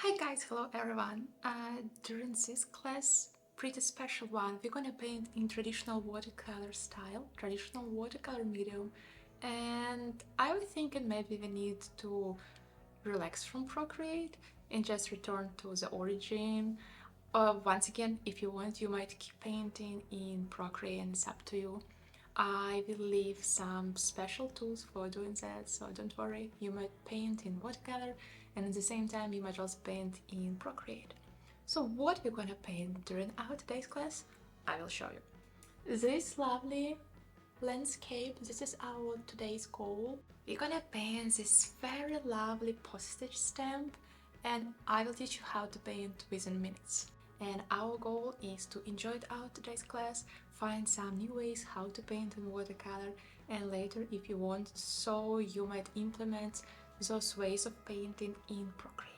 Hi guys, hello everyone. During this class, pretty special one, we're gonna paint in traditional watercolor style, traditional watercolor medium, and I was thinking maybe we need to relax from Procreate and just return to the origin. Once again, if you want, you might keep painting in Procreate and it's up to you. I will leave some special tools for doing that, so don't worry, you might paint in watercolor and at the same time you might also paint in Procreate. So what we're gonna paint during our today's class, I will show you. This lovely landscape, this is our today's goal. We're gonna paint this very lovely postage stamp and I will teach you how to paint within minutes. And our goal is to enjoy our today's class, find some new ways how to paint in watercolor, and later if you want, so you might implement those ways of painting in Procreate.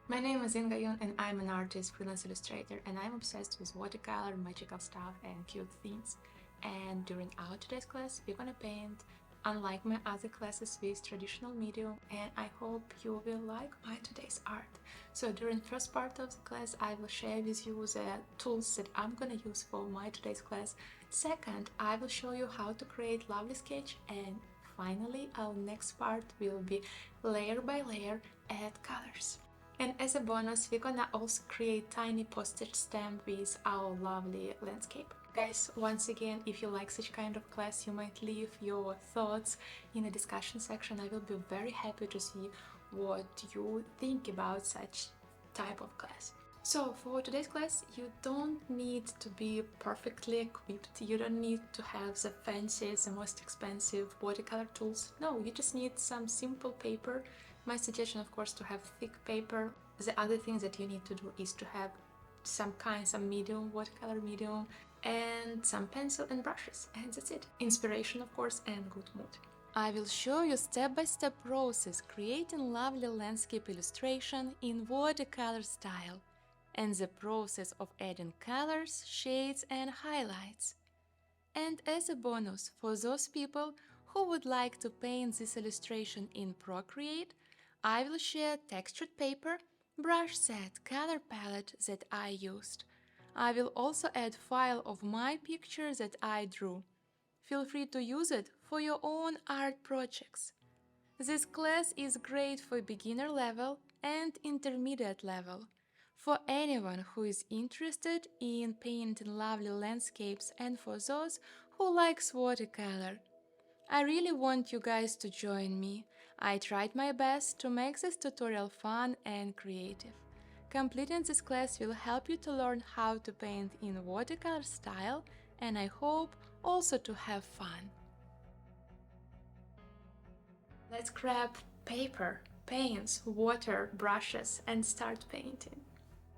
My name is Inga Yun and I'm an artist, freelance illustrator, and I'm obsessed with watercolor, magical stuff and cute things. And during our today's class, we're gonna paint unlike my other classes with traditional medium, and I hope you will like my today's art. So during first part of the class, I will share with you the tools that I'm gonna use for my today's class. Second, I will show you how to create lovely sketch, and finally, our next part will be layer by layer add colors. And as a bonus, we're gonna also create tiny postage stamp with our lovely landscape. Guys, once again, if you like such kind of class, you might leave your thoughts in the discussion section. I will be very happy to see what you think about such type of class. So for today's class, you don't need to be perfectly equipped. You don't need to have the fanciest, the most expensive watercolor tools. No, you just need some simple paper. My suggestion, of course, to have thick paper. The other thing that you need to do is to have some medium, watercolor medium, and some pencil and brushes, and that's it. Inspiration, of course, and good mood. I will show you step-by-step process creating lovely landscape illustration in watercolor style, and the process of adding colors, shades and highlights. And as a bonus, for those people who would like to paint this illustration in Procreate, I will share textured paper, brush set, color palette that I used. I will also add file of my picture that I drew. Feel free to use it for your own art projects. This class is great for beginner level and intermediate level. For anyone who is interested in painting lovely landscapes and for those who likes watercolor. I really want you guys to join me. I tried my best to make this tutorial fun and creative. Completing this class will help you to learn how to paint in watercolor style, and I hope also to have fun. Let's grab paper, paints, water, brushes and start painting.